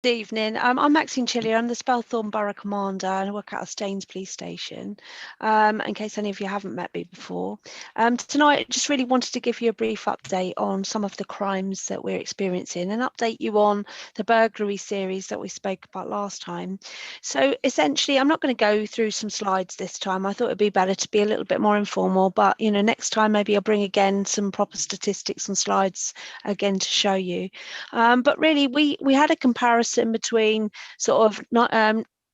Good evening. I'm Maxine Chillier. I'm the Spelthorne Borough Commander and I work out of Staines Police Station, in case any of you haven't met me before. Tonight, I just really wanted to give you a brief update on some of the crimes that we're experiencing and update you on the burglary series that we spoke about last time. So essentially, I'm not going to go through some slides this time. I thought it'd be better to be a little bit more informal, but next time maybe I'll bring again some proper statistics and slides again to show you. But really, we had a comparison between sort of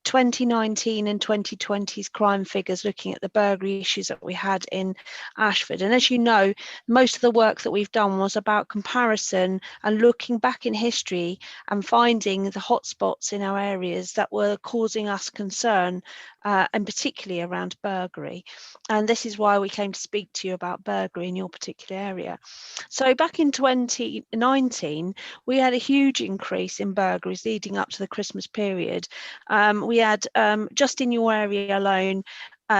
2019 and 2020's crime figures, looking at the burglary issues that we had in Ashford. And as you know, most of the work that we've done was about comparison and looking back in history and finding the hotspots in our areas that were causing us concern, and particularly around burglary. And this is why we came to speak to you about burglary in your particular area. So back in 2019, we had a huge increase in burglaries leading up to the Christmas period. We had, just in your area alone,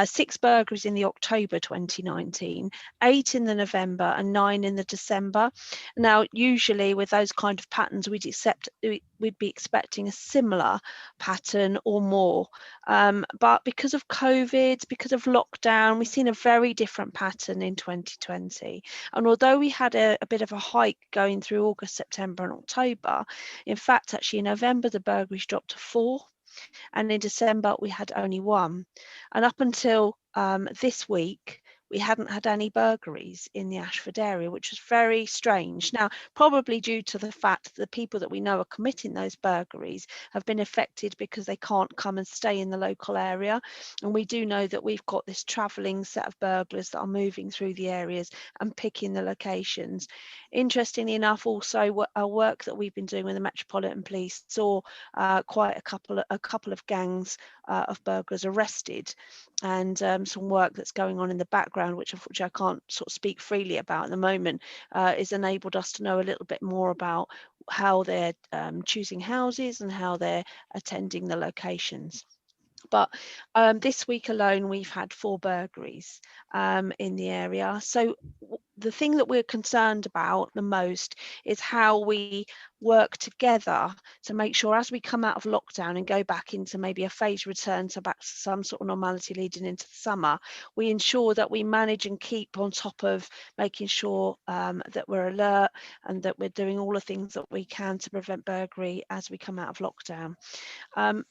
6 burglaries in the October 2019, 8 in the November and 9 in the December. Now, usually with those kind of patterns, we'd be expecting a similar pattern or more. But because of COVID, because of lockdown, we've seen a very different pattern in 2020. And although we had a bit of a hike going through August, September and October, in fact, actually in November, the burglaries dropped to 4. And in December, we had only 1. And up until this week, we hadn't had any burglaries in the Ashford area, which was very strange. Now, probably due to the fact that the people that we know are committing those burglaries have been affected because they can't come and stay in the local area. And we do know that we've got this travelling set of burglars that are moving through the areas and picking the locations. Interestingly enough, also our work that we've been doing with the Metropolitan Police saw quite a couple of gangs of burglars arrested, and some work that's going on in the background, which unfortunately I can't sort of speak freely about at the moment, has enabled us to know a little bit more about how they're choosing houses and how they're attending the locations. But this week alone, we've had 4 burglaries in the area. So the thing that we're concerned about the most is how we work together to make sure as we come out of lockdown and go back into maybe a phased return to back to some sort of normality leading into the summer, we ensure that we manage and keep on top of making sure that we're alert and that we're doing all the things that we can to prevent burglary as we come out of lockdown.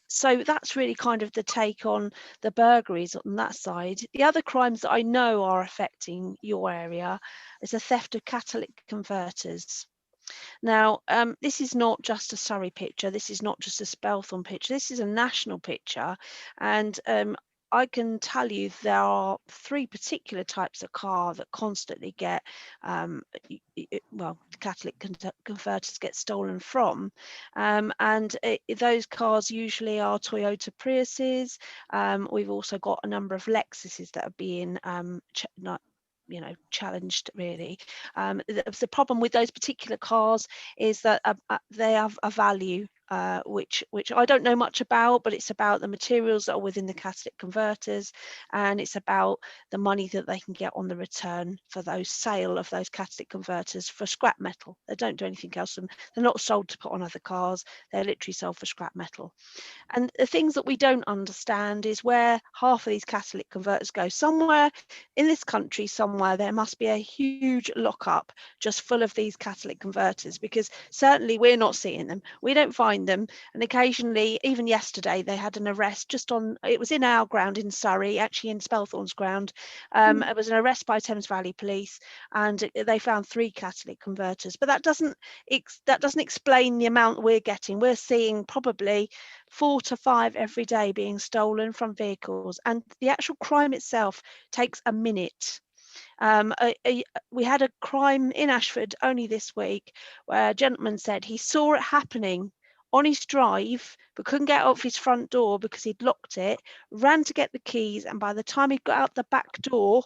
So that's really kind of the take on the burglaries on that side. The other crimes that I know are affecting your area is the theft of catalytic converters. Now, this is not just a Surrey picture, this is not just a Spelthorne picture, this is a national picture. And I can tell you there are 3 particular types of car that constantly get, catalytic converters get stolen from. Those cars usually are Toyota Priuses. We've also got a number of Lexuses that are being challenged really. The problem with those particular cars is that they have a value, which I don't know much about, but it's about the materials that are within the catalytic converters, and it's about the money that they can get on the return for those sale of those catalytic converters for scrap metal. They don't do anything else. They're not sold to put on other cars. They're literally sold for scrap metal. And the things that we don't understand is where half of these catalytic converters go. Somewhere in this country, somewhere, there must be a huge lockup just full of these catalytic converters, because certainly we're not seeing them. We don't find them. And occasionally, even yesterday, they had an arrest it was in our ground in Surrey, actually in Spelthorne's ground. It was an arrest by Thames Valley Police, and they found 3 catalytic converters. But that doesn't explain the amount we're getting. We're seeing probably 4 to 5 every day being stolen from vehicles, and the actual crime itself takes a minute. We had a crime in Ashford only this week where a gentleman said he saw it happening on his drive but couldn't get out of his front door because he'd locked it, ran to get the keys, and by the time he got out the back door,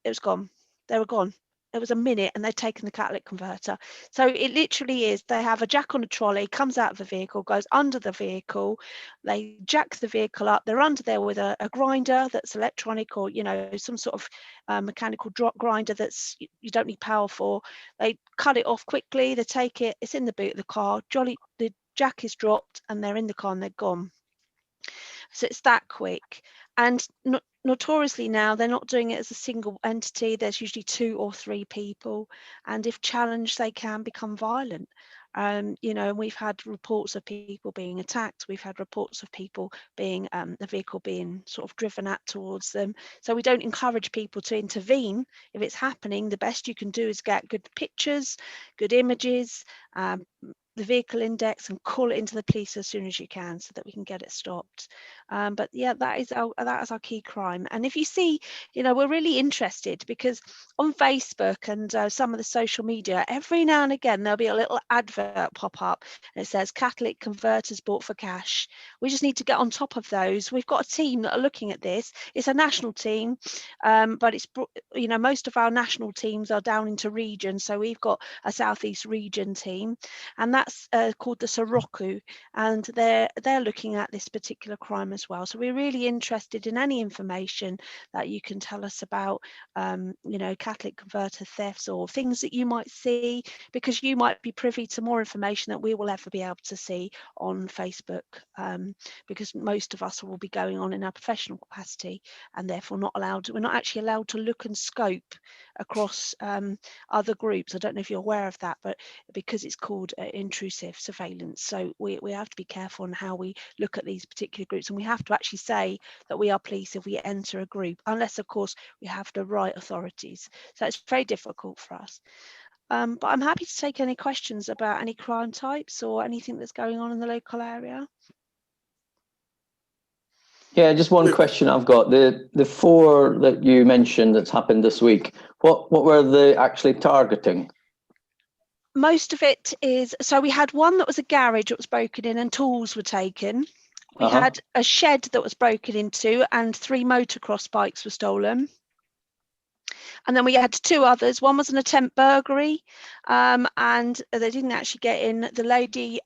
it was gone. They were gone. It was a minute and they'd taken the catalytic converter. So it literally is, they have a jack on a trolley, comes out of the vehicle, goes under the vehicle, they jack the vehicle up, they're under there with a grinder that's electronic, or some sort of mechanical grinder that's you don't need power for. They cut it off quickly, they take it, it's in the boot of the car, jack is dropped and they're in the car and they're gone. So it's that quick. And notoriously now, they're not doing it as a single entity. There's usually 2 or 3 people. And if challenged, they can become violent. You know, we've had reports of people being attacked. We've had reports of people being, the vehicle being sort of driven at towards them. So we don't encourage people to intervene. If it's happening, the best you can do is get good pictures, good images, the vehicle index, and call it into the police as soon as you can so that we can get it stopped. But yeah, that is our key crime. And if you see, you know, we're really interested because on Facebook and some of the social media, every now and again there'll be a little advert pop up and it says catalytic converters bought for cash. We just need to get on top of those. We've got a team that are looking at this. It's a national team, but it's, you know, most of our national teams are down into region. So we've got a southeast region team, and that's called the Surrey, and they're looking at this particular crime as well. So we're really interested in any information that you can tell us about, you know, catalytic converter thefts or things that you might see, because you might be privy to more information that we will ever be able to see on Facebook, because most of us will be going on in our professional capacity and therefore we're not actually allowed to look and scope across other groups. I don't know if you're aware of that, but because it's called intrusive surveillance, so we have to be careful on how we look at these particular groups, and we have to actually say that we are police if we enter a group, unless of course we have the right authorities. So it's very difficult for us. But I'm happy to take any questions about any crime types or anything that's going on in the local area. Yeah, just one question I've got. The 4 that you mentioned that's happened this week, what were they actually targeting? Most of it is, so we had one that was a garage that was broken in and tools were taken. We had a shed that was broken into and 3 motocross bikes were stolen. And then we had 2 others. One was an attempt burglary, and they didn't actually get in. The lady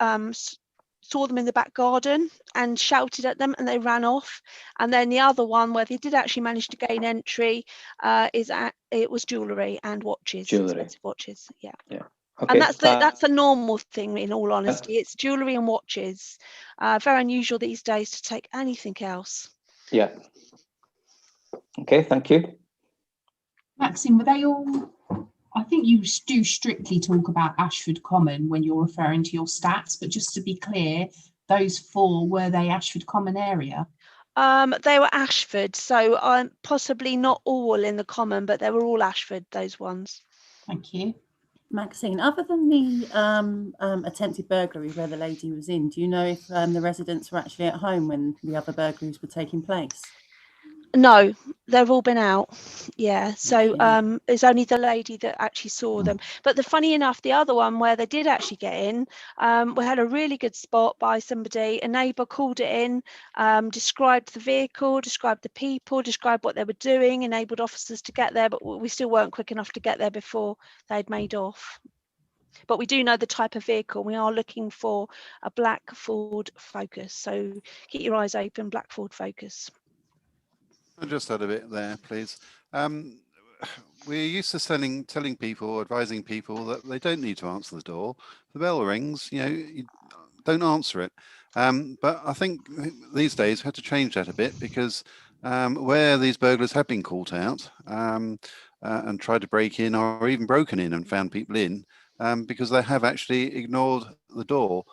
saw them in the back garden and shouted at them and they ran off. And then the other one where they did actually manage to gain entry it was jewellery and watches, expensive watches. Yeah. Okay, and that's a normal thing, in all honesty. It's jewellery and watches. Very unusual these days to take anything else. Yeah. Okay, thank you. Maxine, were they all, I think you do strictly talk about Ashford Common when you're referring to your stats, but just to be clear, those 4, were they Ashford Common area? They were Ashford, so possibly not all in the Common, but they were all Ashford, those ones. Thank you. Maxine, other than the attempted burglary where the lady was in, do you know if the residents were actually at home when the other burglaries were taking place? No, they've all been out. Yeah, so it's only the lady that actually saw them. But funny enough, the other one where they did actually get in, we had a really good spot by somebody. A neighbour called it in, described the vehicle, described the people, described what they were doing, enabled officers to get there, but we still weren't quick enough to get there before they'd made off. But we do know the type of vehicle. We are looking for a black Ford Focus, so keep your eyes open, black Ford Focus. I just had a bit there, please. We're used to telling people, advising people that they don't need to answer the door. The bell rings, you don't answer it. But I think these days we have to change that a bit, because where these burglars have been caught out and tried to break in, or even broken in and found people in, because they have actually ignored the door.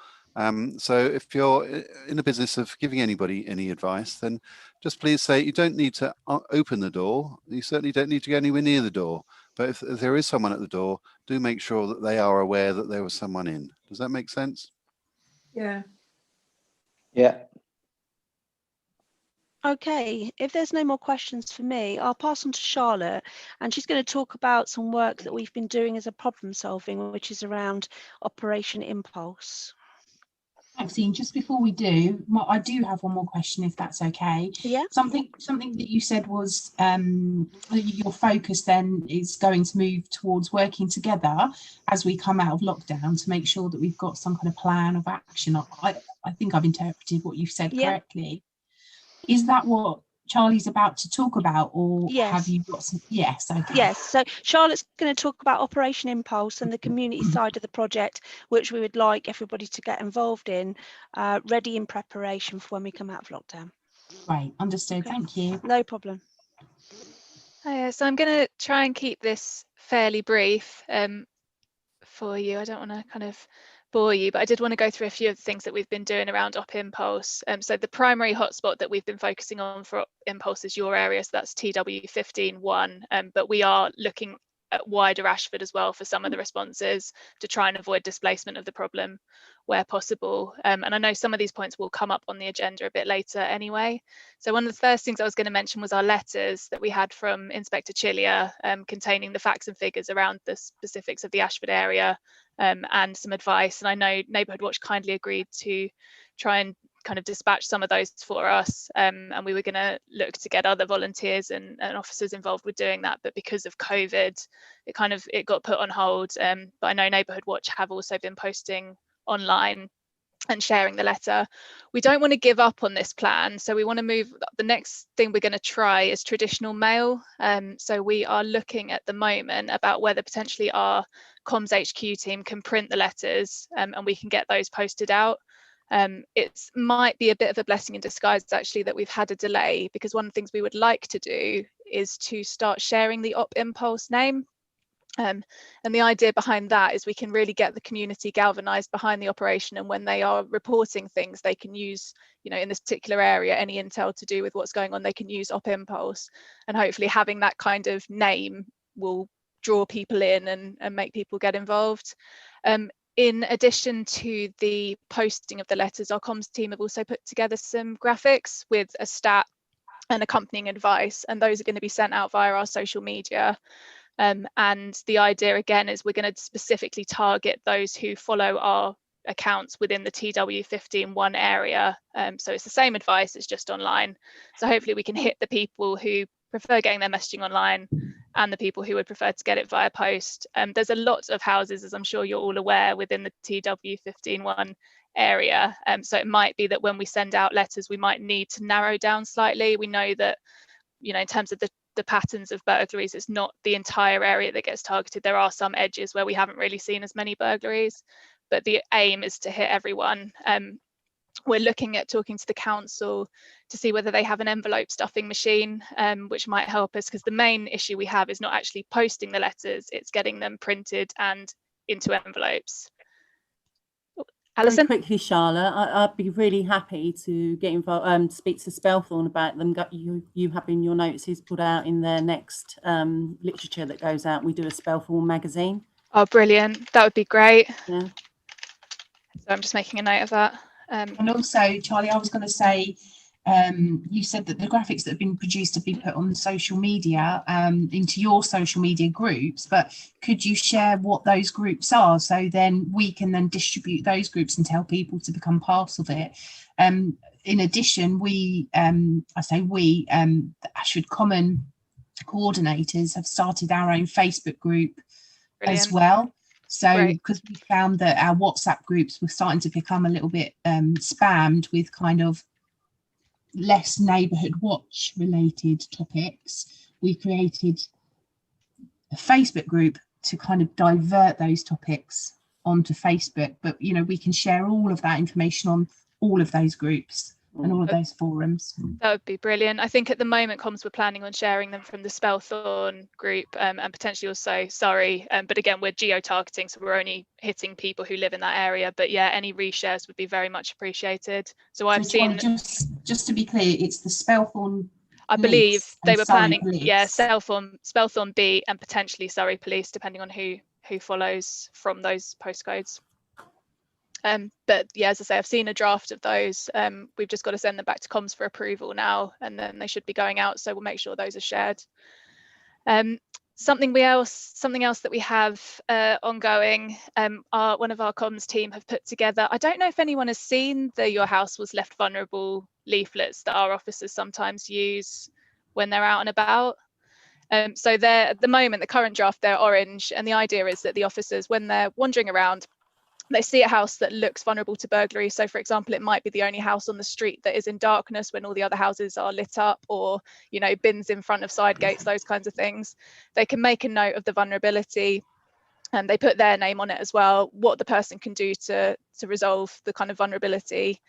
So if you're in the business of giving anybody any advice, then just please say you don't need to open the door. You certainly don't need to go anywhere near the door. But if there is someone at the door, do make sure that they are aware that there was someone in. Does that make sense? Yeah. Yeah. Okay, if there's no more questions for me, I'll pass on to Charlotte, and she's going to talk about some work that we've been doing as a problem solving, which is around Operation Impulse. Maxine, just before we do, I do have one more question, if that's okay. Yeah. Something that you said was your focus then is going to move towards working together as we come out of lockdown to make sure that we've got some kind of plan of action. I think I've interpreted what you've said correctly. Is that what Charlie's about to talk about, or Yes. have you got some? Yes, okay. Yes, so Charlotte's going to talk about Operation Impulse and the community side of the project, which we would like everybody to get involved in, ready in preparation for when we come out of lockdown. Right, understood. Okay. Thank you. No problem. So I'm going to try and keep this fairly brief for you. I don't want to kind of bore you, but I did want to go through a few of the things that we've been doing around Op Impulse. So the primary hotspot that we've been focusing on for Op Impulse is your area, so that's TW15-1, but we are looking at wider Ashford as well for some of the responses to try and avoid displacement of the problem where possible. And I know some of these points will come up on the agenda a bit later anyway. So one of the first things I was going to mention was our letters that we had from Inspector Chillier, containing the facts and figures around the specifics of the Ashford area, and some advice. And I know Neighbourhood Watch kindly agreed to try and kind of dispatch some of those for us, and we were going to look to get other volunteers and officers involved with doing that, but because of COVID it got put on hold. But I know Neighbourhood Watch have also been posting online and sharing the letter. We don't want to give up on this plan, so we want to move. The next thing we're going to try is traditional mail. So we are looking at the moment about whether potentially our comms HQ team can print the letters, and we can get those posted out. It might be a bit of a blessing in disguise actually that we've had a delay, because one of the things we would like to do is to start sharing the Op Impulse name. And the idea behind that is we can really get the community galvanized behind the operation, and when they are reporting things, they can use, in this particular area, any intel to do with what's going on, they can use Op Impulse, and hopefully having that kind of name will draw people in and make people get involved. In addition to the posting of the letters, our comms team have also put together some graphics with a stat and accompanying advice, and those are going to be sent out via our social media. And the idea again is we're going to specifically target those who follow our accounts within the TW15-1 area. So it's the same advice, it's just online. So hopefully we can hit the people who prefer getting their messaging online and the people who would prefer to get it via post. There's a lot of houses, as I'm sure you're all aware, within the TW15-1 area. So it might be that when we send out letters, we might need to narrow down slightly. We know that, in terms of the patterns of burglaries, it's not the entire area that gets targeted. There are some edges where we haven't really seen as many burglaries, but the aim is to hit everyone. We're looking at talking to the council to see whether they have an envelope stuffing machine, which might help us, because the main issue we have is not actually posting the letters, it's getting them printed and into envelopes. Alison? Very quickly, Charlotte, I'd be really happy to get involved, speak to Spelthorne about them. You having your notices put out in their next literature that goes out. We do a Spelthorne magazine. Oh, brilliant. That would be great. Yeah. So I'm just making a note of that. And also, Charlie, I was going to say, you said that the graphics that have been produced have been put on the social media, into your social media groups, but could you share what those groups are, so then we can then distribute those groups and tell people to become part of it? In addition, the Ashford Common coordinators have started our own Facebook group. Brilliant. As well. So because we found that our WhatsApp groups were starting to become a little bit spammed with kind of less Neighbourhood Watch related topics, we created a Facebook group to kind of divert those topics onto Facebook. But we can share all of that information on all of those groups and all of those forums. That would be brilliant. I think at the moment comms we're planning on sharing them from the Spelthorne group, and potentially also Surrey, but again we're geo-targeting, so we're only hitting people who live in that area. But yeah, any reshares would be very much appreciated. So I've seen, just to be clear, it's the Spelthorne, I believe they were planning, yeah, Spelthorne B and potentially Surrey Police, depending on who follows from those postcodes. But yeah, as I say, I've seen a draft of those. We've just got to send them back to comms for approval now, and then they should be going out, so we'll make sure those are shared. Something else that we have ongoing, one of our comms team have put together, I don't know if anyone has seen the Your House Was Left Vulnerable leaflets that our officers sometimes use when they're out and about. So they're, at the moment, the current draft, they're orange, and the idea is that the officers, when they're wandering around, they see a house that looks vulnerable to burglary. So for example, it might be the only house on the street that is in darkness when all the other houses are lit up, or, you know, bins in front of side gates, those kinds of things. They can make a note of the vulnerability, and they put their name on it as well, what the person can do to resolve the kind of vulnerability.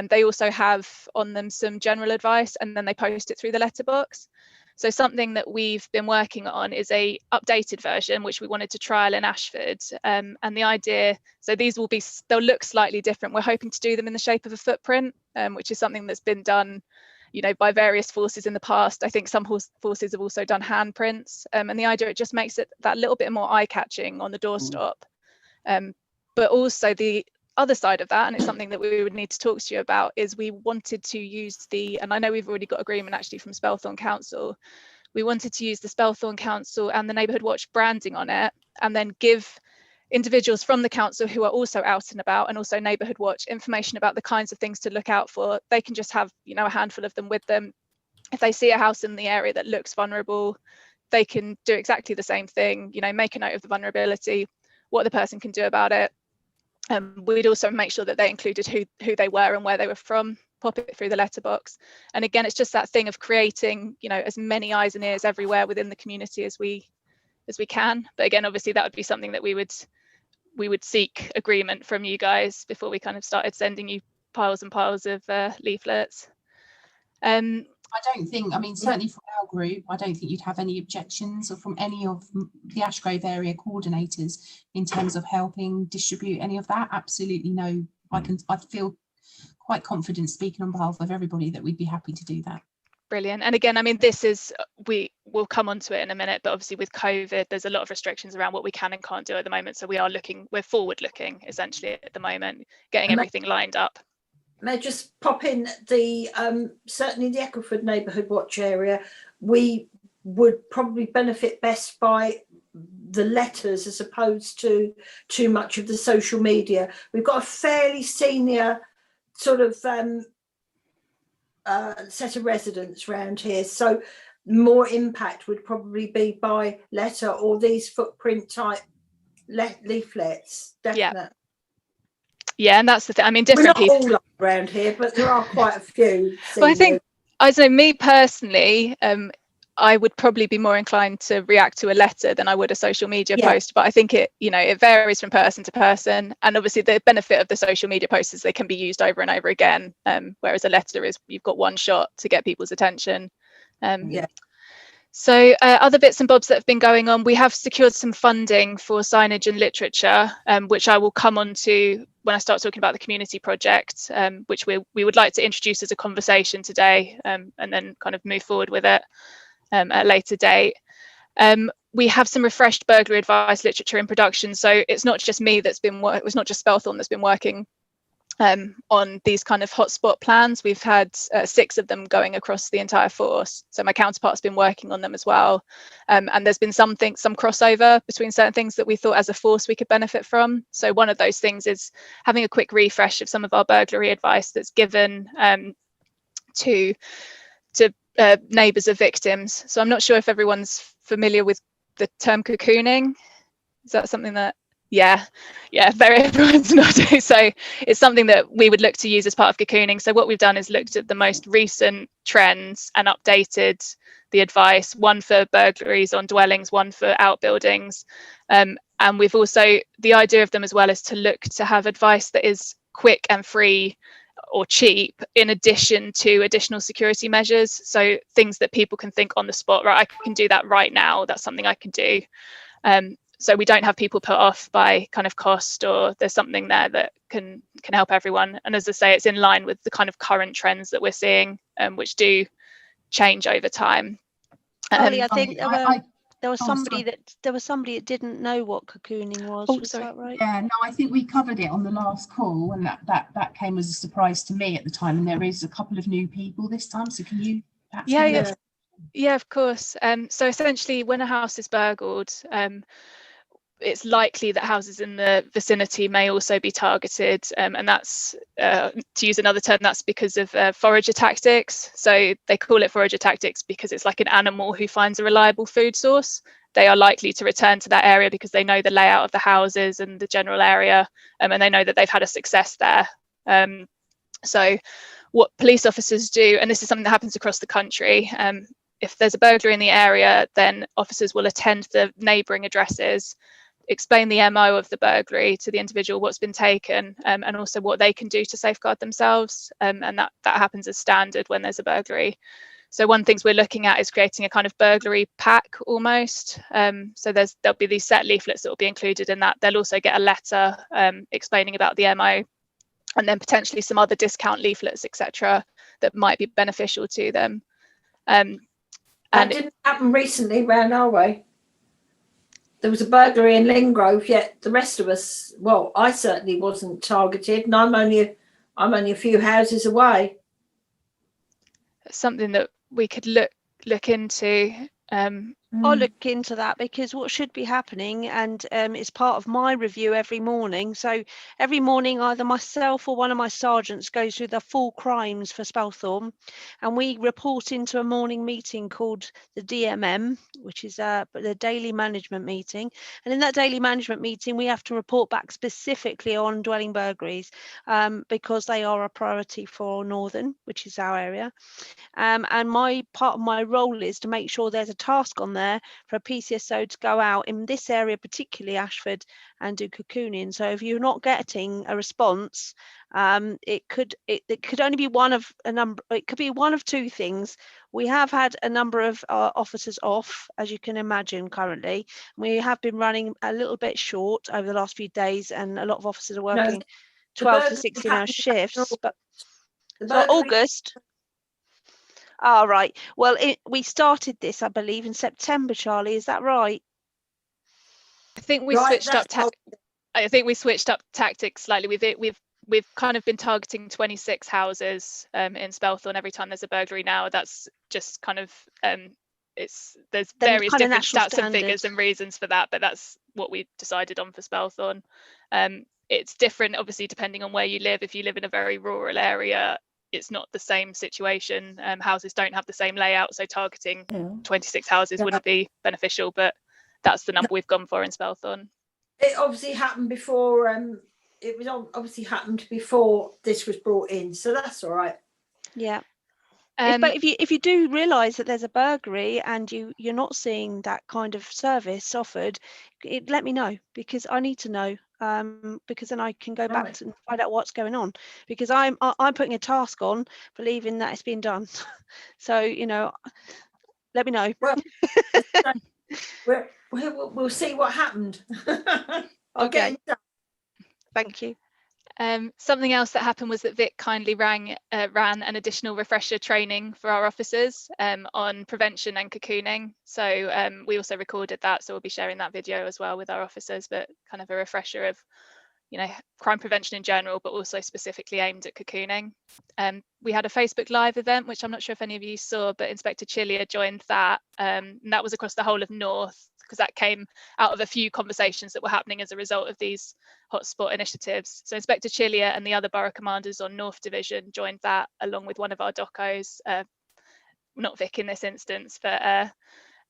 They also have on them some general advice, and then they post it through the letterbox. So something that we've been working on is a updated version, which we wanted to trial in Ashford. And the idea, so they'll look slightly different. We're hoping to do them in the shape of a footprint, which is something that's been done, you know, by various forces in the past. I think some forces have also done handprints. And the idea, it just makes it that little bit more eye-catching on the doorstop. But also the other side of that, and it's something that we would need to talk to you about, is we wanted to use and I know we've already got agreement actually from Spelthorne Council, we wanted to use the Spelthorne Council and the Neighbourhood Watch branding on it, and then give individuals from the council who are also out and about, and also Neighbourhood Watch, information about the kinds of things to look out for. They can just have, you know, a handful of them with them. If they see a house in the area that looks vulnerable, they can do exactly the same thing, you know, make a note of the vulnerability, what the person can do about it. We'd also make sure that they included who they were and where they were from, pop it through the letterbox. And again, it's just that thing of creating, you know, as many eyes and ears everywhere within the community as we can. But again, obviously that would be something that we would seek agreement from you guys before we kind of started sending you piles and piles of leaflets. I don't think, I mean, certainly from our group, I don't think you'd have any objections, or from any of the Ashgrove area coordinators, in terms of helping distribute any of that. Absolutely no. I feel quite confident speaking on behalf of everybody that we'd be happy to do that. Brilliant. And again, I mean, we will come on to it in a minute, but obviously with COVID, there's a lot of restrictions around what we can and can't do at the moment. So we're forward looking essentially at the moment, getting everything lined up. May I just pop in the certainly the Eccleford Neighbourhood Watch area, we would probably benefit best by the letters as opposed to too much of the social media. We've got a fairly senior sort of set of residents around here, so more impact would probably be by letter or these footprint type leaflets. Definitely. Yeah, and that's the thing. I mean, different people. We're not all around here, but there are quite a few. Well, I don't know, me personally, I would probably be more inclined to react to a letter than I would a social media post. But I think it varies from person to person. And obviously the benefit of the social media posts is they can be used over and over again. Whereas a letter is, you've got one shot to get people's attention. So other bits and bobs that have been going on, we have secured some funding for signage and literature, which I will come on to when I start talking about the community project, which we would like to introduce as a conversation today, and then kind of move forward with it at a later date. We have some refreshed burglary advice literature in production. So it's not just me it's not just Spelthorne that's been working on these kind of hotspot plans. We've had 6 of them going across the entire force. So my counterpart's been working on them as well. And there's been some crossover between certain things that we thought as a force we could benefit from. So one of those things is having a quick refresh of some of our burglary advice that's given to neighbours of victims. So I'm not sure if everyone's familiar with the term cocooning. Is that something that everyone's not. So it's something that we would look to use as part of cocooning. So what we've done is looked at the most recent trends and updated the advice, one for burglaries on dwellings, one for outbuildings. And we've also, the idea of them as well is to look to have advice that is quick and free or cheap, in addition to additional security measures. So things that people can think on the spot, right, I can do that right now, that's something I can do. So we don't have people put off by kind of cost, or there's something there that can help everyone. And as I say, it's in line with the kind of current trends that we're seeing, which do change over time. I think there was somebody that didn't know what cocooning was. Was that right? Yeah, no, I think we covered it on the last call, and that came as a surprise to me at the time. And there is a couple of new people this time. So can you perhaps Yeah, of course. So essentially, when a house is burgled, it's likely that houses in the vicinity may also be targeted, and that's, to use another term, that's because of forager tactics. So they call it forager tactics because it's like an animal who finds a reliable food source, they are likely to return to that area because they know the layout of the houses and the general area, and they know that they've had a success there. So what police officers do, and this is something that happens across the country, if there's a burglary in the area, then officers will attend the neighbouring addresses, explain the MO of the burglary to the individual, what's been taken, and also what they can do to safeguard themselves. And that happens as standard when there's a burglary. So one things we're looking at is creating a kind of burglary pack almost. So there'll be these set leaflets that will be included in that. They'll also get a letter explaining about the MO, and then potentially some other discount leaflets, etc., that might be beneficial to them. That didn't happen recently round our way. There was a burglary in Lingrove, yet the rest of us, well, I certainly wasn't targeted, and I'm only a few houses away. It's something that we could look into. I'll look into that, because what should be happening, and it's part of my review every morning. So every morning, either myself or one of my sergeants goes through the full crimes for Spelthorne, and we report into a morning meeting called the DMM, which is the daily management meeting. And in that daily management meeting, we have to report back specifically on dwelling burglaries, because they are a priority for Northern, which is our area. And part of my role is to make sure there's a task on there for a PCSO to go out in this area, particularly Ashford, and do cocooning. So if you're not getting a response, it could only be one of a number. It could be one of two things. We have had a number of officers off, as you can imagine. Currently, we have been running a little bit short over the last few days, and a lot of officers are working 12 to 16-hour shifts. But so August. Oh, right. Well, we started this, I believe, in September, Charlie. Is that right? I think we switched up. I think we switched up tactics slightly. We've kind of been targeting 26 houses in Spelthorne every time there's a burglary now. That's just kind of there's various different stats and figures and reasons for that, but that's what we decided on for Spelthorne. It's different, obviously, depending on where you live. If you live in a very rural area, it's not the same situation. Houses don't have the same layout, so targeting 26 houses wouldn't be beneficial, but that's the number we've gone for in Spelthorne. It obviously happened before, it was obviously happened before this was brought in, so that's all right. Yeah. But if you do realise that there's a burglary and you're not seeing that kind of service offered, let me know, because I need to know. Because then I can go back and find out what's going on, because I'm putting a task on, believing that it's been done. So let me know. Well, we'll see what happened. Okay. Thank you. Something else that happened was that Vic kindly ran an additional refresher training for our officers on prevention and cocooning. So we also recorded that, so we'll be sharing that video as well with our officers, but kind of a refresher of crime prevention in general, but also specifically aimed at cocooning. We had a Facebook Live event, which I'm not sure if any of you saw, but Inspector Chillier joined that, and that was across the whole of North, because that came out of a few conversations that were happening as a result of these hotspot initiatives. So Inspector Chillier and the other borough commanders on North Division joined that, along with one of our docos, not Vic in this instance, but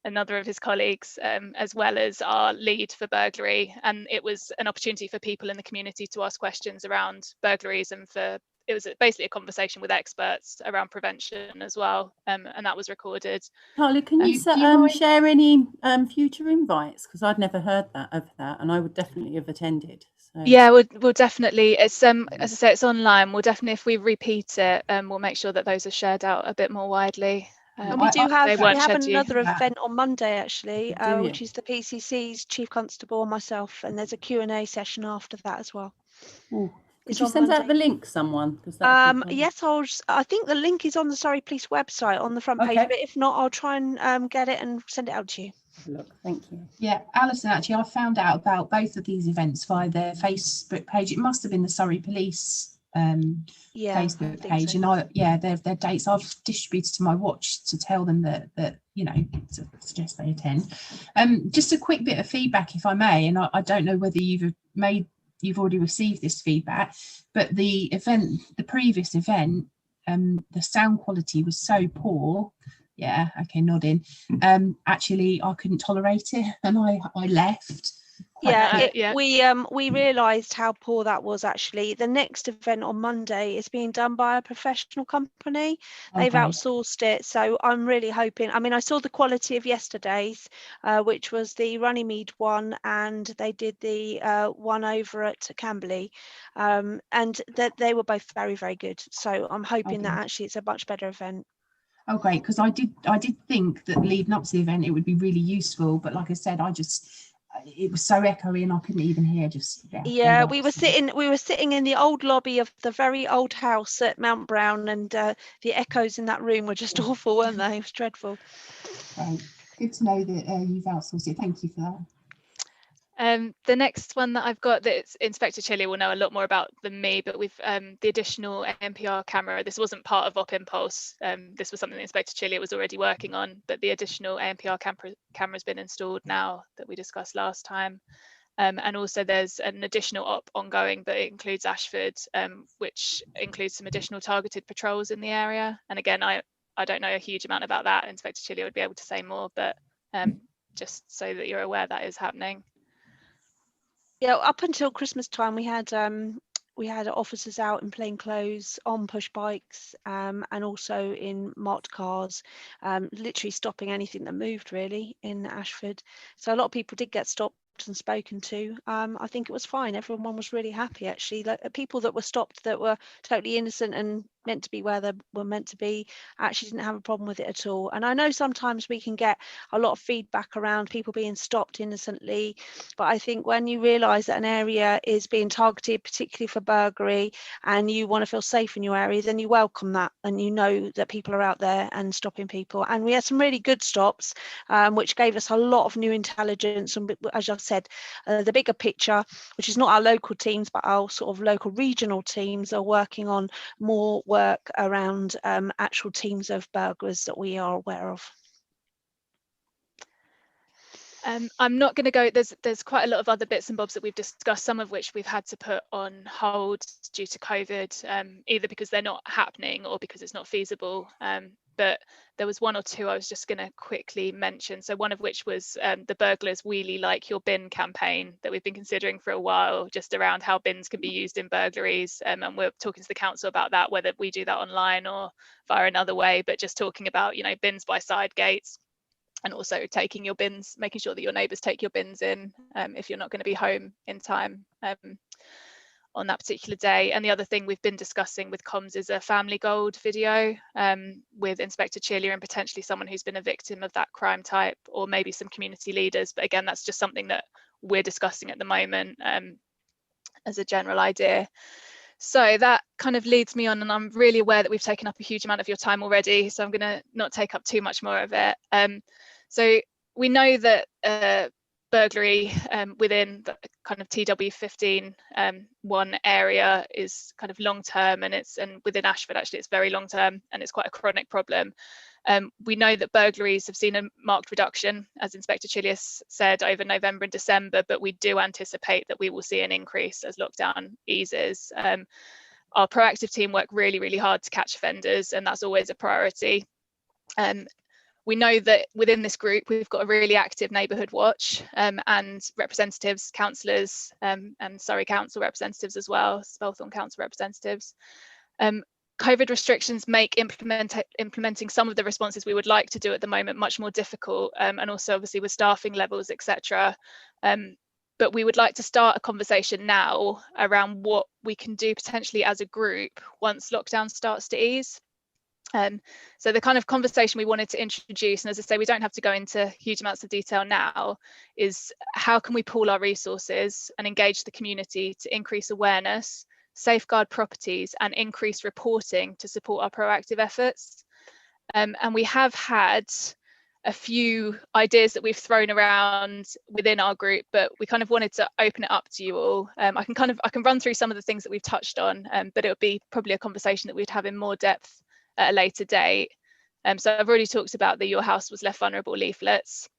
another of his colleagues, as well as our lead for burglary. And it was an opportunity for people in the community to ask questions around burglaries, and it was basically a conversation with experts around prevention as well, and that was recorded. Charlie, can you share any future invites? Because I'd never heard of that, and I would definitely have attended. So. Yeah, we'll definitely. It's as I say, it's online. We'll definitely, if we repeat it, we'll make sure that those are shared out a bit more widely. And we have another event on Monday, actually, which is the PCC's Chief Constable and myself, and there's a Q&A session after that as well. Ooh. Could you send out the link, someone? Yes, I think the link is on the Surrey Police website on the front page, but if not, I'll try and get it and send it out to you. Look, thank you. Yeah, Alison, actually, I found out about both of these events via their Facebook page. It must have been the Surrey Police Facebook page, so. And their dates I've distributed to my watch to tell them that to suggest they attend. Just a quick bit of feedback, if I may, and I don't know whether you've already received this feedback, but the previous event, the sound quality was so poor Yeah, okay, nodding. Actually, I couldn't tolerate it, and I left. Yeah, we realised how poor that was. Actually, the next event on Monday is being done by a professional company. They've outsourced it, so I'm really hoping. I mean, I saw the quality of yesterday's, which was the Runnymede one, and they did the one over at Camberley, and that they were both very, very good. So I'm hoping that actually it's a much better event. Oh, great, because I did think that leading up to the event it would be really useful, but like I said, it was so echoey and I couldn't even hear. We were sitting in the old lobby of the very old house at Mount Brown, and the echoes in that room were just awful, weren't they? It was dreadful. Right, good to know that you've outsourced it. Thank you for that. The next one that I've got, that Inspector Chillier will know a lot more about than me, but we've the additional NPR camera. This wasn't part of Op Impulse. This was something that Inspector Chillier was already working on, but the additional NPR camera has been installed now that we discussed last time. And also there's an additional op ongoing, but it includes Ashford, which includes some additional targeted patrols in the area. And again, I don't know a huge amount about that. Inspector Chillier would be able to say more, but just so that you're aware that is happening. Yeah, up until Christmas time, we had officers out in plain clothes, on push bikes, and also in marked cars, literally stopping anything that moved really in Ashford. So a lot of people did get stopped and spoken to. I think it was fine. Everyone was really happy actually. Like, people that were stopped that were totally innocent and meant to be where they were meant to be actually didn't have a problem with it at all. And I know sometimes we can get a lot of feedback around people being stopped innocently, but I think when you realise that an area is being targeted particularly for burglary and you want to feel safe in your area, then you welcome that and you know that people are out there and stopping people. And we had some really good stops, which gave us a lot of new intelligence. And as I said, the bigger picture, which is not our local teams but our sort of local regional teams, are working on more work around actual teams of burglars that we are aware of. I'm not going to go, there's quite a lot of other bits and bobs that we've discussed, some of which we've had to put on hold due to COVID, either because they're not happening or because it's not feasible. But there was one or two I was just going to quickly mention. So one of which was the Burglars Wheelie Like Your Bin campaign that we've been considering for a while, just around how bins can be used in burglaries. And we're talking to the council about that, whether we do that online or via another way, but just talking about, you know, bins by side gates. And also taking your bins, making sure that your neighbours take your bins in if you're not going to be home in time on that particular day. And the other thing we've been discussing with comms is a family gold video with Inspector Chillier and potentially someone who's been a victim of that crime type, or maybe some community leaders. But again, that's just something that we're discussing at the moment as a general idea. So that kind of leads me on, and I'm really aware that we've taken up a huge amount of your time already, so I'm going to not take up too much more of it. So we know that burglary within the kind of TW15 one area is kind of long term, and within Ashford actually it's very long term, and it's quite a chronic problem. We know that burglaries have seen a marked reduction, as Inspector Chillier said, over November and December, but we do anticipate that we will see an increase as lockdown eases. Our proactive team work really, really hard to catch offenders, and that's always a priority. We know that within this group, we've got a really active neighbourhood watch and representatives, councillors, and Surrey Council representatives as well, Spelthorne Council representatives. COVID restrictions make implementing some of the responses we would like to do at the moment much more difficult, and also obviously with staffing levels, etc. But we would like to start a conversation now around what we can do potentially as a group once lockdown starts to ease. So the kind of conversation we wanted to introduce, and as I say, we don't have to go into huge amounts of detail now, is how can we pool our resources and engage the community to increase awareness, safeguard properties, and increase reporting to support our proactive efforts. And we have had a few ideas that we've thrown around within our group, but we kind of wanted to open it up to you all. I can run through some of the things that we've touched on, but it would be probably a conversation that we'd have in more depth at a later date. So I've already talked about the Your House Was Left Vulnerable leaflets.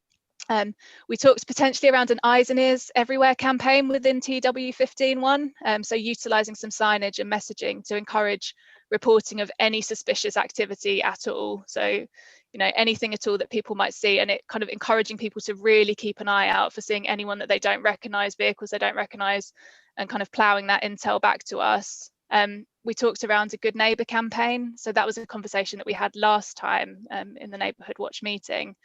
We talked potentially around an Eyes and Ears Everywhere campaign within TW15-1, so utilising some signage and messaging to encourage reporting of any suspicious activity at all. So, you know, anything at all that people might see, and it kind of encouraging people to really keep an eye out for seeing anyone that they don't recognise, vehicles they don't recognise, and kind of ploughing that intel back to us. We talked around a good neighbour campaign. So that was a conversation that we had last time in the Neighbourhood Watch meeting,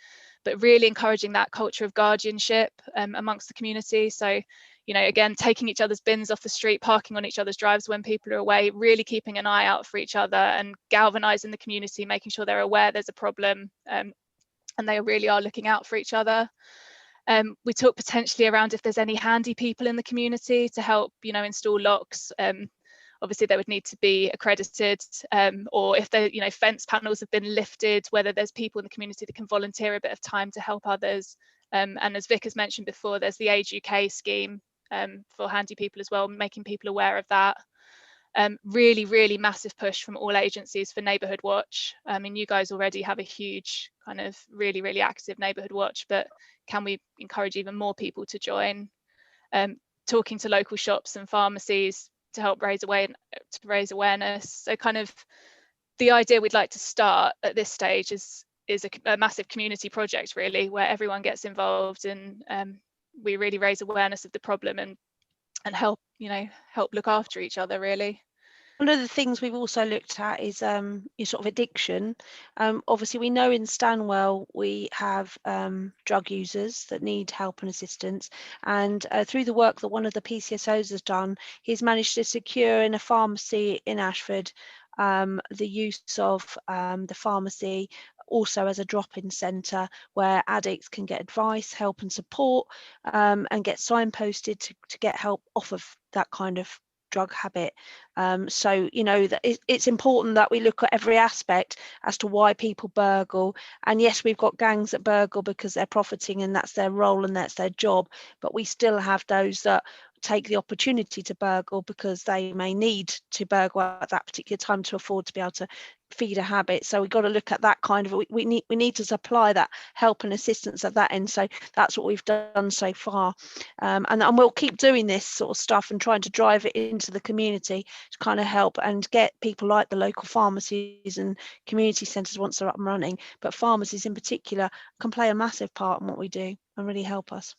but really encouraging that culture of guardianship amongst the community. So, you know, again, taking each other's bins off the street, parking on each other's drives when people are away, really keeping an eye out for each other and galvanising the community, making sure they're aware there's a problem and they really are looking out for each other. We talked potentially around if there's any handy people in the community to help, you know, install locks. Obviously, they would need to be accredited, or if the, you know, fence panels have been lifted, whether there's people in the community that can volunteer a bit of time to help others. And as Vic has mentioned before, there's the Age UK scheme for handy people as well, making people aware of that. Really, really massive push from all agencies for Neighbourhood Watch. I mean, you guys already have a huge kind of really, really active Neighbourhood Watch, but can we encourage even more people to join? Talking to local shops and pharmacies to help raise awareness. So kind of the idea we'd like to start at this stage is a massive community project, really, where everyone gets involved and we really raise awareness of the problem and help, you know, help look after each other, really. One of the things we've also looked at is your sort of addiction. Obviously, we know in Stanwell we have drug users that need help and assistance. And through the work that one of the PCSOs has done, he's managed to secure in a pharmacy in Ashford the use of the pharmacy also as a drop-in centre where addicts can get advice, help and support, and get signposted to get help off of that kind of drug habit. So, you know, that it's important that we look at every aspect as to why people burgle. And yes, we've got gangs that burgle because they're profiting and that's their role and that's their job, but we still have those that take the opportunity to burgle because they may need to burgle at that particular time to afford to be able to feed a habit. So we've got to look at that kind of, we need to supply that help and assistance at that end. So that's what we've done so far, and we'll keep doing this sort of stuff and trying to drive it into the community to kind of help and get people like the local pharmacies and community centres once they're up and running, but pharmacies in particular can play a massive part in what we do and really help us.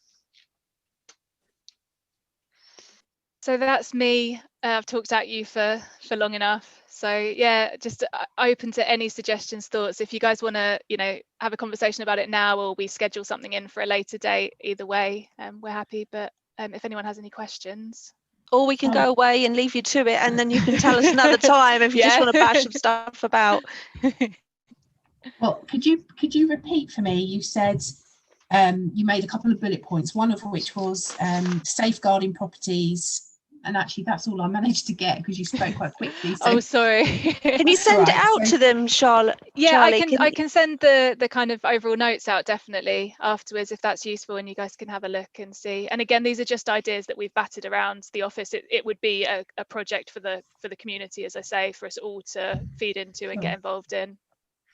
So that's me. I've talked at you for long enough. So yeah, just open to any suggestions, thoughts. If you guys want to, you know, have a conversation about it now, or we schedule something in for a later date, either way, we're happy. But if anyone has any questions. Or we can go away and leave you to it, and then you can tell us another time if you just want to bash some stuff about. Well, could you repeat for me? You said you made a couple of bullet points, one of which was safeguarding properties. And actually, that's all I managed to get because you spoke quite quickly. So. Oh, sorry. Can you send it out to them, Charlotte? Yeah, Charlie, I can send the kind of overall notes out definitely afterwards if that's useful, and you guys can have a look and see. And again, these are just ideas that we've batted around the office. It would be a project for the community, as I say, for us all to feed into and get involved in.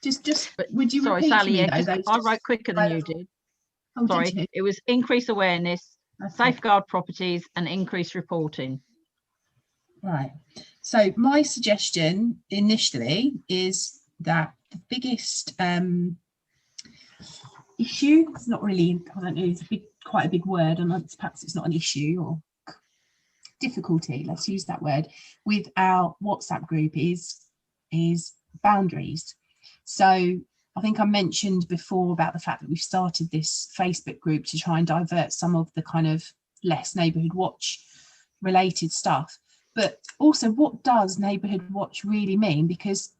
Just would you repeat Sally, to me, though, I wrote quicker than you did. Oh, Sorry, did you? it was increase awareness, safeguard properties and increase reporting. Right. So my suggestion initially is that the biggest issue, it's not really, I don't know, it's quite a big word, and perhaps it's not an issue or difficulty, let's use that word, with our WhatsApp group is boundaries. So I think I mentioned before about the fact that we've started this Facebook group to try and divert some of the kind of less Neighbourhood Watch related stuff. But also, what does Neighbourhood Watch really mean? Because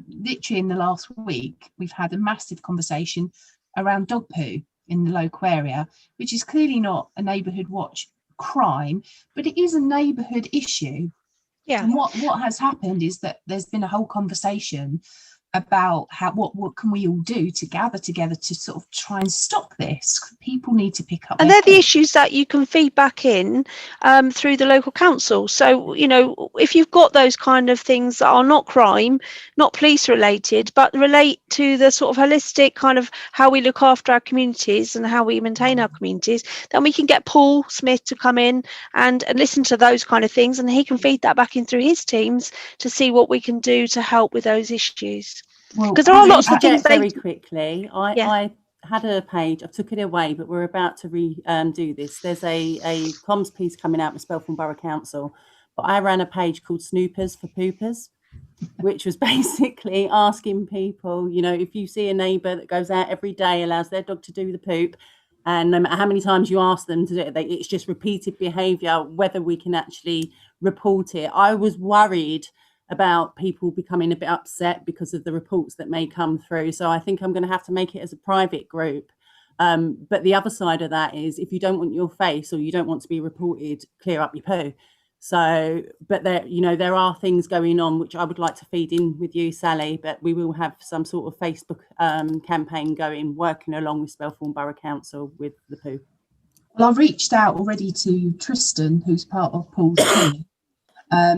literally in the last week, we've had a massive conversation around dog poo in the local area, which is clearly not a Neighbourhood Watch crime, but it is a neighbourhood issue. Yeah. And what has happened is that there's been a whole conversation about what can we all do to gather together to sort of try and stop this. People need to pick up. And they're the issues that you can feed back in through the local council. So, you know, if you've got those kind of things that are not crime, not police related, but relate to the sort of holistic kind of how we look after our communities and how we maintain our communities, then we can get Paul Smith to come in and listen to those kind of things, and he can feed that back in through his teams to see what we can do to help with those issues. Well, Because there are Can I lots of things interject they very quickly. Yeah. I had a page, I took it away, but we're about to do this. There's a comms piece coming out with Spelthorne Borough Council, but I ran a page called Snoopers for Poopers, which was basically asking people, you know, if you see a neighbour that goes out every day, allows their dog to do the poop, and no matter how many times you ask them to do it, it's just repeated behaviour, whether we can actually report it. I was worried about people becoming a bit upset because of the reports that may come through. So I think I'm going to have to make it as a private group. But the other side of that is, if you don't want your face or you don't want to be reported, clear up your poo. So, but there, you know, there are things going on which I would like to feed in with you, Sally, but we will have some sort of Facebook campaign going, working along with Spelthorne Borough Council with the poo. Well, I've reached out already to Tristan, who's part of Paul's team, I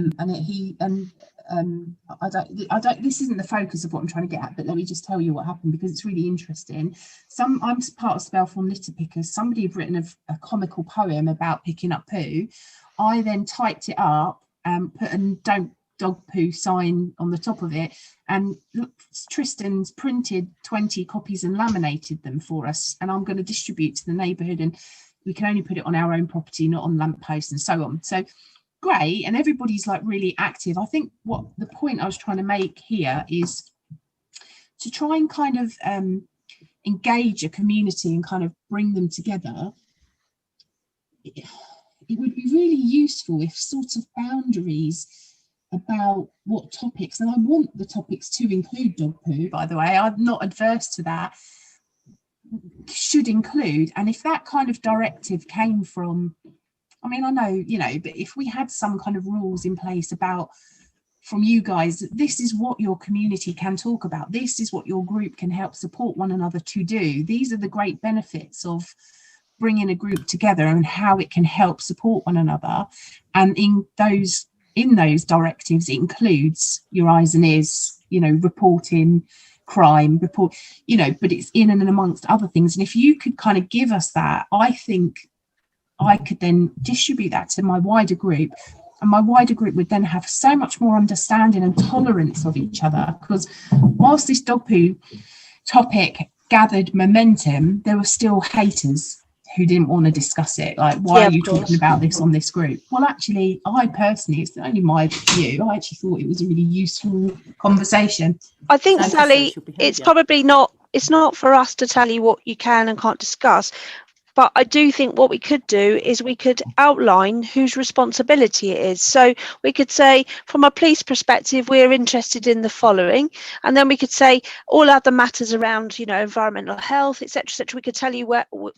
don't, this isn't the focus of what I'm trying to get at, but let me just tell you what happened, because it's really interesting. I'm part of Spelthorne Litter Pickers. Somebody had written a comical poem about picking up poo. I then typed it up and put a "don't dog poo" sign on the top of it, and look, Tristan's printed 20 copies and laminated them for us, and I'm going to distribute to the neighbourhood, and we can only put it on our own property, not on lampposts and so on. So great, and everybody's like really active. I think what the point I was trying to make here is to try and kind of engage a community and kind of bring them together. It would be really useful if sort of boundaries about what topics, and I want the topics to include dog poo, by the way, I'm not adverse to that, should include. And if that kind of directive came from, I mean, I know, you know, but if we had some kind of rules in place about, from you guys, this is what your community can talk about, this is what your group can help support one another to do, these are the great benefits of bringing a group together and how it can help support one another. And in those directives, it includes your eyes and ears, you know, reporting crime, you know, but it's in and amongst other things. And if you could kind of give us that, I think I could then distribute that to my wider group, and my wider group would then have so much more understanding and tolerance of each other. Because whilst this dog poo topic gathered momentum, there were still haters who didn't want to discuss it. Like, why are you talking about this on this group? Well, actually, I personally, it's only my view, I actually thought it was a really useful conversation. I think, Sally, it's probably not, it's not for us to tell you what you can and can't discuss. But I do think what we could do is we could outline whose responsibility it is. So we could say, from a police perspective, we're interested in the following. And then we could say all other matters around, you know, environmental health, etc., etc. We could tell you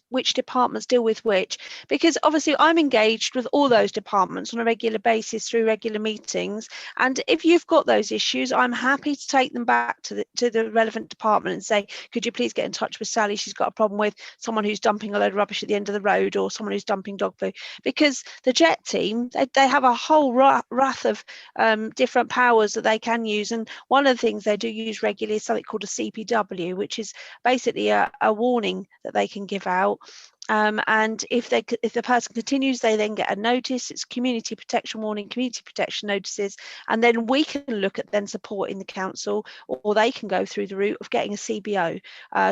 which departments deal with which. Because obviously I'm engaged with all those departments on a regular basis through regular meetings. And if you've got those issues, I'm happy to take them back to the relevant department and say, could you please get in touch with Sally? She's got a problem with someone who's dumping a load of rubbish at the end of the road, or someone who's dumping dog poo. Because the JET team, they have a whole raft of different powers that they can use, and one of the things they do use regularly is something called a CPW, which is basically a warning that they can give out. And if the person continues, they then get a notice. It's community protection warning, community protection notices, and then we can look at then supporting the council, or they can go through the route of getting a CBO.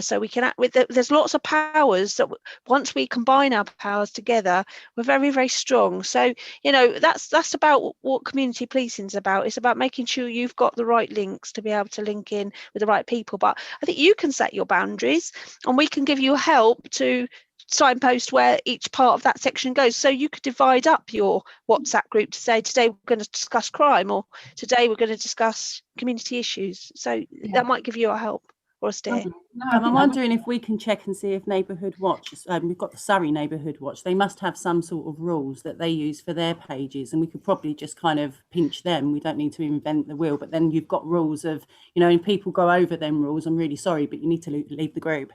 So we can act with there's lots of powers that once we combine our powers together, we're very, very strong. So, you know, that's about what community policing is about. It's about making sure you've got the right links to be able to link in with the right people. But I think you can set your boundaries, and we can give you help to signpost where each part of that section goes. So you could divide up your WhatsApp group to say, today we're going to discuss crime, or today we're going to discuss community issues. So that might give you a help or a steer. I'm wondering if we can check and see if Neighbourhood Watch, we've got the Surrey Neighbourhood Watch, they must have some sort of rules that they use for their pages, and we could probably just kind of pinch them. We don't need to invent the wheel, but then you've got rules of, you know, and people go over them rules, I'm really sorry, but you need to leave the group.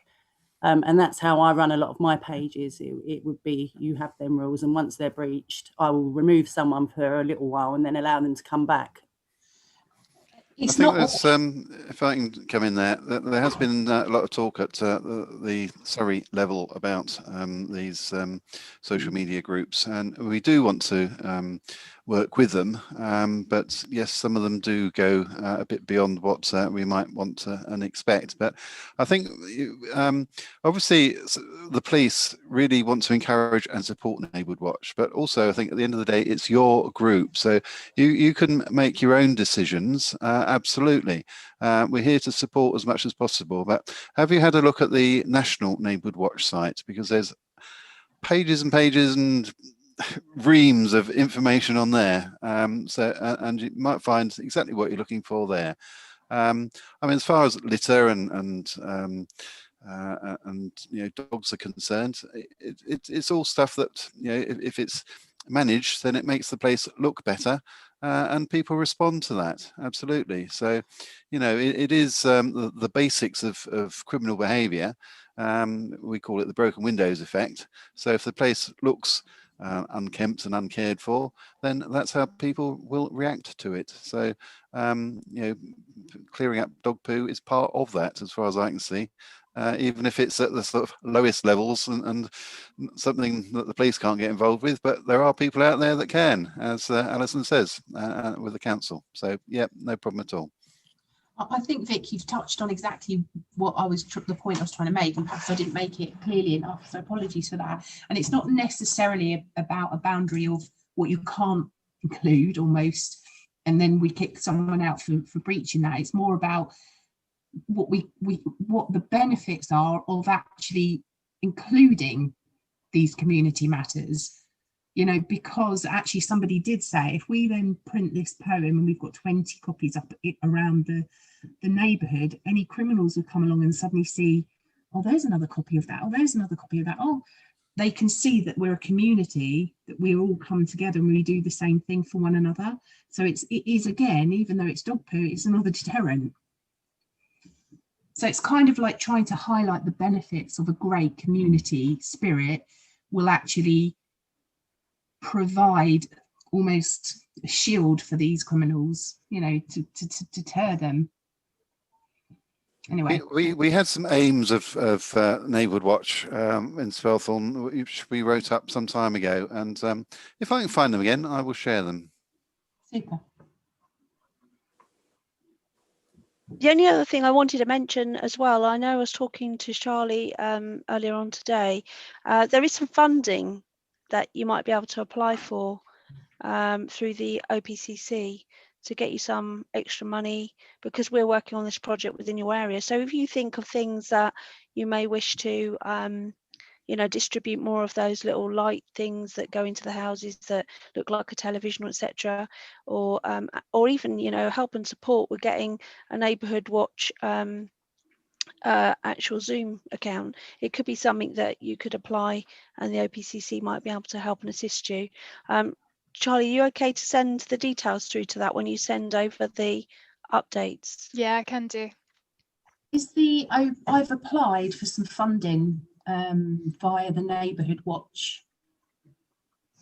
And that's how I run a lot of my pages. It would be, you have them rules, and once they're breached, I will remove someone for a little while and then allow them to come back. I think there's, if I can come in there, there has been a lot of talk at the Surrey level about these social media groups, and we do want to work with them, but yes, some of them do go a bit beyond what we might want to and expect. But I think obviously the police really want to encourage and support Neighbourhood Watch, but also I think at the end of the day it's your group, so you can make your own decisions. Absolutely. We're here to support as much as possible, but have you had a look at the National Neighbourhood Watch site? Because there's pages and pages and reams of information on there. And you might find exactly what you're looking for there. I mean, as far as litter and dogs are concerned, it's all stuff that, if it's managed, then it makes the place look better. And people respond to that, absolutely. So, it is the basics of criminal behaviour. We call it the broken windows effect. So if the place looks unkempt and uncared for, then that's how people will react to it. So, clearing up dog poo is part of that, as far as I can see. Even if it's at the sort of lowest levels and something that the police can't get involved with, but there are people out there that can, as Alison says, with the council. So, yeah, no problem at all. I think, Vic, you've touched on exactly what the point I was trying to make, and perhaps I didn't make it clearly enough, so apologies for that. And it's not necessarily about a boundary of what you can't include almost, and then we kick someone out for breaching that. It's more about what the benefits are of actually including these community matters, because actually somebody did say, if we then print this poem and we've got 20 copies up around the neighbourhood, any criminals will come along and suddenly see, oh, there's another copy of that, oh, there's another copy of that. Oh, they can see that we're a community, that we all come together and we do the same thing for one another. So it is, again, even though it's dog poo, it's another deterrent. So it's kind of like trying to highlight the benefits of a great community spirit will actually provide almost a shield for these criminals, to deter them. Anyway, we had some aims of Neighbourhood Watch in Spelthorne, which we wrote up some time ago, and if I can find them again, I will share them. Super. The only other thing I wanted to mention as well, I know I was talking to Charlie earlier on today, there is some funding that you might be able to apply for through the OPCC to get you some extra money, because we're working on this project within your area. So if you think of things that you may wish to distribute more of those little light things that go into the houses that look like a television, etc., or even help and support with getting a Neighbourhood Watch actual Zoom account, it could be something that you could apply, and the OPCC might be able to help and assist you. Charlie, are you okay to send the details through to that when you send over the updates? Yeah, I can do. I've applied for some funding via the Neighbourhood Watch.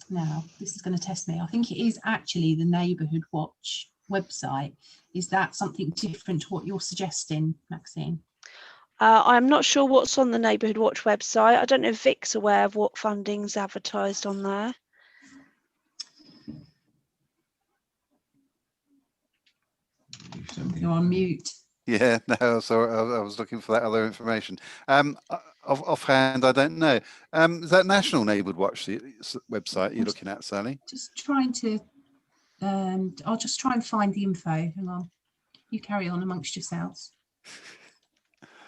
Now, this is going to test me. I think it is actually the Neighbourhood Watch website. Is that something different to what you're suggesting, Maxine? I'm not sure what's on the Neighbourhood Watch website. I don't know if Vic's aware of what funding's advertised on there. You're on mute. Yeah, no, sorry, I was looking for that other information. Offhand, I don't know. Is that National Neighbourhood Watch website you're looking at, Sally? Just trying to, I'll just try and find the info. Hang on. You carry on amongst yourselves.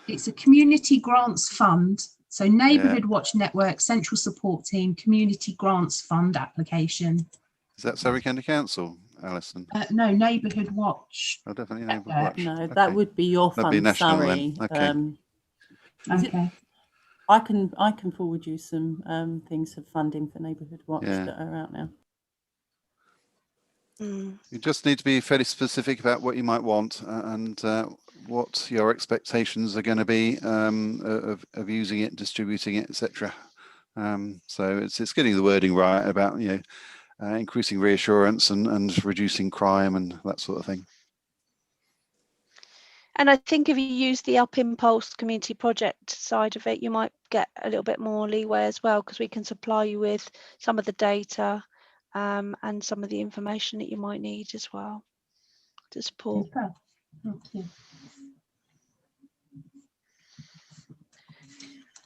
It's a community grants fund. So Neighbourhood Watch Network, Central Support Team, Community Grants Fund application. Is that Surrey County Council, Alison? No, Neighbourhood Watch. Oh, definitely Neighbourhood Watch. No, Okay. that would be your That'd fund, be national Surrey. then. Okay. Okay. I can forward you some things of funding for Neighbourhood Watch that are out now. You just need to be fairly specific about what you might want and what your expectations are going to be of using it, distributing it, etc. So it's getting the wording right about increasing reassurance and reducing crime and that sort of thing. And I think if you use the Up Impulse community project side of it, you might get a little bit more leeway as well, because we can supply you with some of the data and some of the information that you might need as well to support. Super. Thank you.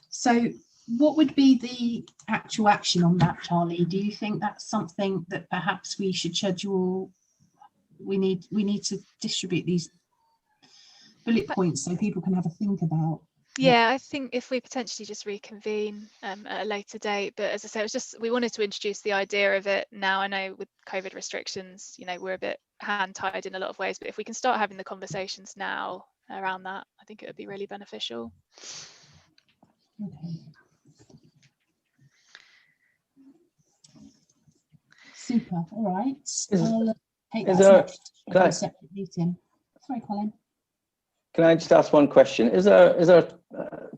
So what would be the actual action on that, Charlie? Do you think that's something that perhaps we should schedule? We need to distribute these bullet points so people can have a think about. Yeah, I think if we potentially just reconvene at a later date, but as I say, it was just, we wanted to introduce the idea of it now. I know with COVID restrictions, you know, we're a bit hand tied in a lot of ways, but if we can start having the conversations now around that, I think it would be really beneficial. Okay. Super. All right. I'll take that as an option to schedule a separate meeting. Sorry, Colin. Can I just ask one question? Is there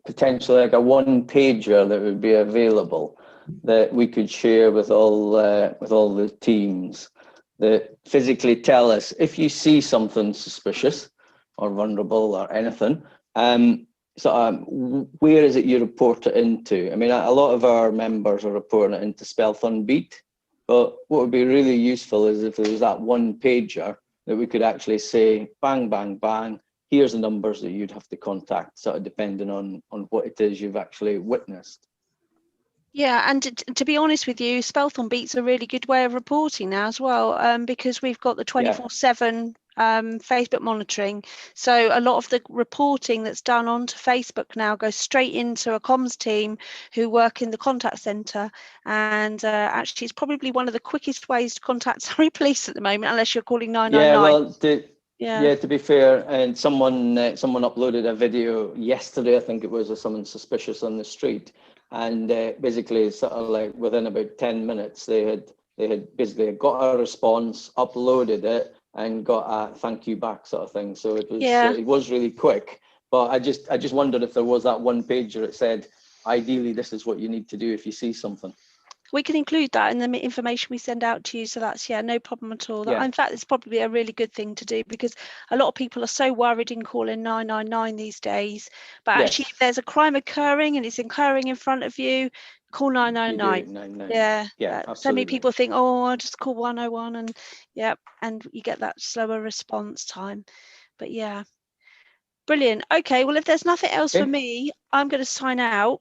potentially like a one pager that would be available that we could share with all the teams that physically tell us if you see something suspicious or vulnerable or anything? Where is it you report it into? I mean, a lot of our members are reporting it into Spelthorne Beat, but what would be really useful is if there was that one pager that we could actually say, bang, bang, bang, here's the numbers that you'd have to contact, sort of depending on what it is you've actually witnessed. Yeah, and to be honest with you, Spelthorne Beat's a really good way of reporting now as well, because we've got the 24/7 Facebook monitoring. So a lot of the reporting that's done onto Facebook now goes straight into a comms team who work in the contact centre, and actually it's probably one of the quickest ways to contact Surrey Police at the moment, unless you're calling 999. Yeah, well, to be fair, and someone uploaded a video yesterday, I think it was, of someone suspicious on the street, and basically sort of like within about 10 minutes they had basically got a response, uploaded it, and got a thank you back sort of thing. So it was really quick. But I just wondered if there was that one page that said, ideally this is what you need to do if you see something. We can include that in the information we send out to you, so that's no problem at all. In fact, it's probably a really good thing to do, because a lot of people are so worried in calling 999 these days, but actually if there's a crime occurring and it's occurring in front of you, call 999. Absolutely. So many people think, oh, I'll just call 101, and you get that slower response time. But brilliant. Okay, well, if there's nothing else for me, I'm going to sign out.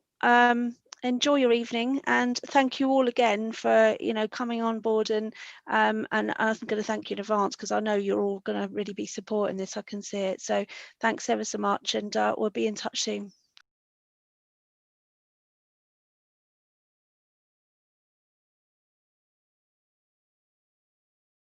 Enjoy your evening, and thank you all again for coming on board, and I'm going to thank you in advance, because I know you're all going to really be supporting this. I can see it. So thanks ever so much, and we'll be in touch soon.